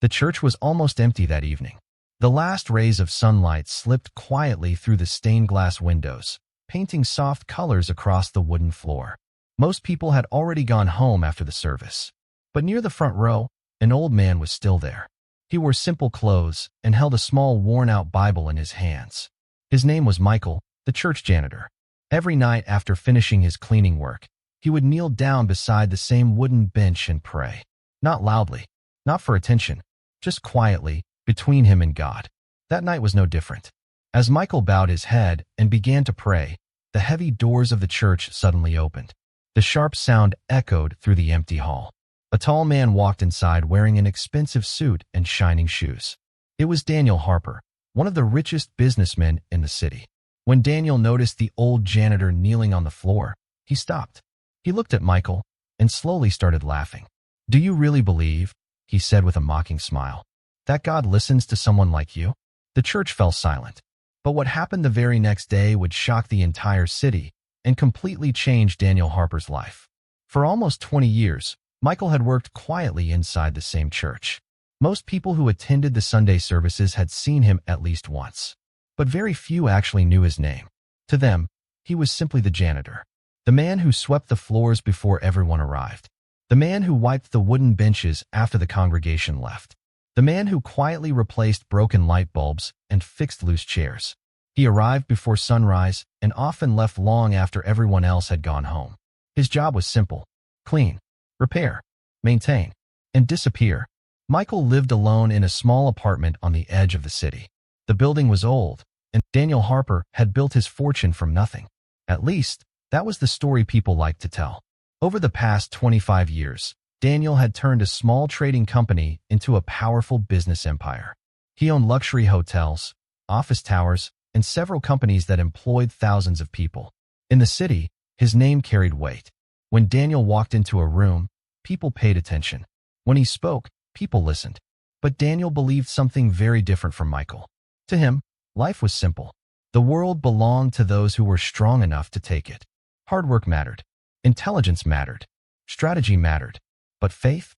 The church was almost empty that evening. The last rays of sunlight slipped quietly through the stained glass windows, painting soft colors across the wooden floor. Most people had already gone home after the service. But near the front row, an old man was still there. He wore simple clothes and held a small worn-out Bible in his hands. His name was Michael, the church janitor. Every night after finishing his cleaning work, he would kneel down beside the same wooden bench and pray. Not loudly, not for attention, just quietly, between him and God. That night was no different. As Michael bowed his head and began to pray, the heavy doors of the church suddenly opened. The sharp sound echoed through the empty hall. A tall man walked inside wearing an expensive suit and shining shoes. It was Daniel Harper, one of the richest businessmen in the city. When Daniel noticed the old janitor kneeling on the floor, he stopped. He looked at Michael and slowly started laughing. "Do you really believe," he said with a mocking smile, "that God listens to someone like you?" The church fell silent. But what happened the very next day would shock the entire city and completely change Daniel Harper's life. For almost 20 years, Michael had worked quietly inside the same church. Most people who attended the Sunday services had seen him at least once, but very few actually knew his name. To them, he was simply the janitor, the man who swept the floors before everyone arrived, the man who wiped the wooden benches after the congregation left, the man who quietly replaced broken light bulbs and fixed loose chairs. He arrived before sunrise and often left long after everyone else had gone home. His job was simple: clean, repair, maintain, and disappear. Michael lived alone in a small apartment on the edge of the city. The building was old, and Daniel Harper had built his fortune from nothing. At least, that was the story people liked to tell. Over the past 25 years, Daniel had turned a small trading company into a powerful business empire. He owned luxury hotels, office towers, and several companies that employed thousands of people. In the city, his name carried weight. When Daniel walked into a room, people paid attention. When he spoke, people listened. But Daniel believed something very different from Michael. To him, life was simple. The world belonged to those who were strong enough to take it. Hard work mattered. Intelligence mattered. Strategy mattered. But faith,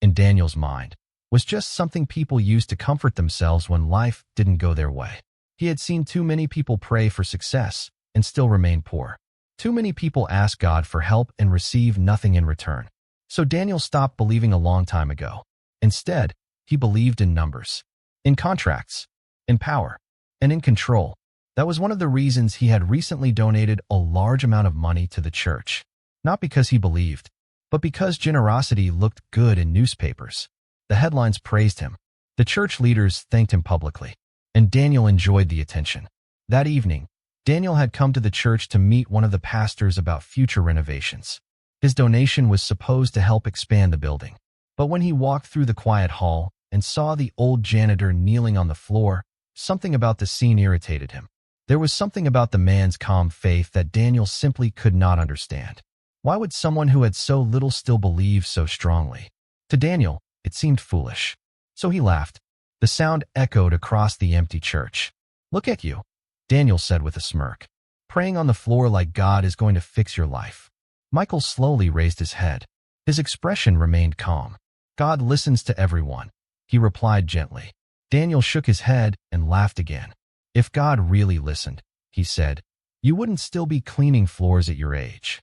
in Daniel's mind, was just something people used to comfort themselves when life didn't go their way. He had seen too many people pray for success and still remain poor. Too many people ask God for help and receive nothing in return. So Daniel stopped believing a long time ago. Instead, he believed in numbers, in contracts, in power, and in control. That was one of the reasons he had recently donated a large amount of money to the church. Not because he believed, but because generosity looked good in newspapers. The headlines praised him. The church leaders thanked him publicly. And Daniel enjoyed the attention. That evening, Daniel had come to the church to meet one of the pastors about future renovations. His donation was supposed to help expand the building. But when he walked through the quiet hall and saw the old janitor kneeling on the floor, something about the scene irritated him. There was something about the man's calm faith that Daniel simply could not understand. Why would someone who had so little still believe so strongly? To Daniel, it seemed foolish. So he laughed. The sound echoed across the empty church. "Look at you," Daniel said with a smirk. "Praying on the floor like God is going to fix your life." Michael slowly raised his head. His expression remained calm. "God listens to everyone," he replied gently. Daniel shook his head and laughed again. "If God really listened," he said, "you wouldn't still be cleaning floors at your age."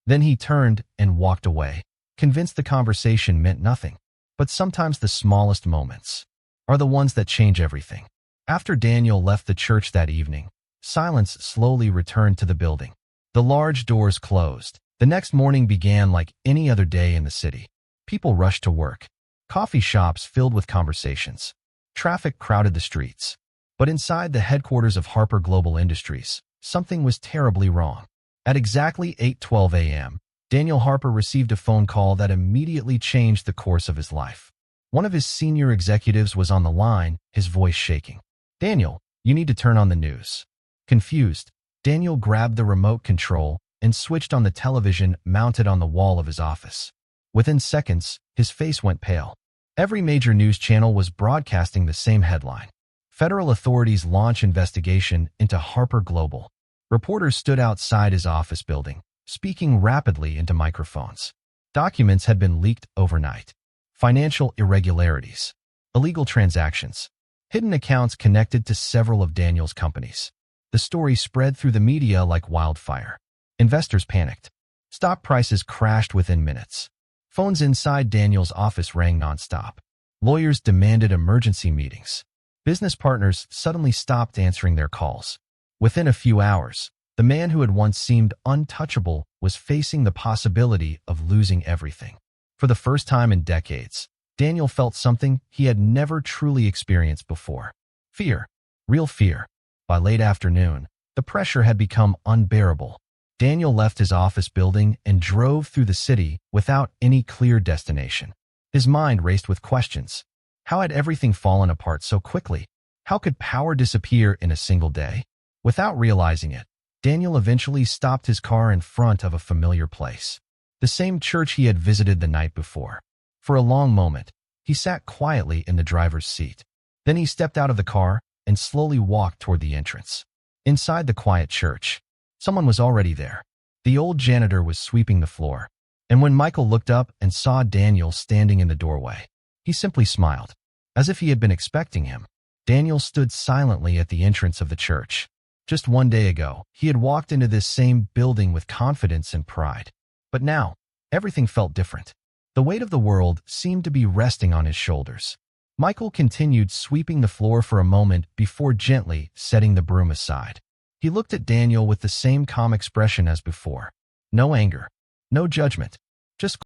Then he turned and walked away, convinced the conversation meant nothing. But sometimes the smallest moments are the ones that change everything. After Daniel left the church that evening, silence slowly returned to the building. The large doors closed. The next morning began like any other day in the city. People rushed to work. Coffee shops filled with conversations. Traffic crowded the streets. But inside the headquarters of Harper Global Industries, something was terribly wrong. At exactly 8:12 a.m., Daniel Harper received a phone call that immediately changed the course of his life. One of his senior executives was on the line, his voice shaking. "Daniel, you need to turn on the news." Confused, Daniel grabbed the remote control and switched on the television mounted on the wall of his office. Within seconds, his face went pale. Every major news channel was broadcasting the same headline: "Federal authorities launch investigation into Harper Global." Reporters stood outside his office building, speaking rapidly into microphones. Documents had been leaked overnight. financial irregularities, illegal transactions, hidden accounts connected to several of Daniel's companies. The story spread through the media like wildfire. Investors panicked. Stock prices crashed within minutes. Phones inside Daniel's office rang nonstop. Lawyers demanded emergency meetings. Business partners suddenly stopped answering their calls. Within a few hours, the man who had once seemed untouchable was facing the possibility of losing everything. For the first time in decades, Daniel felt something he had never truly experienced before. Fear. Real fear. By late afternoon, the pressure had become unbearable. Daniel left his office building and drove through the city without any clear destination. His mind raced with questions. How had everything fallen apart so quickly? How could power disappear in a single day? Without realizing it, Daniel eventually stopped his car in front of a familiar place. The same church he had visited the night before. For a long moment, he sat quietly in the driver's seat. Then he stepped out of the car and slowly walked toward the entrance. Inside the quiet church, someone was already there. The old janitor was sweeping the floor. And when Michael looked up and saw Daniel standing in the doorway, he simply smiled, as if he had been expecting him. Daniel stood silently at the entrance of the church. Just one day ago, he had walked into this same building with confidence and pride. But now, everything felt different. The weight of the world seemed to be resting on his shoulders. Michael continued sweeping the floor for a moment before gently setting the broom aside. He looked at Daniel with the same calm expression as before. No anger, no judgment, just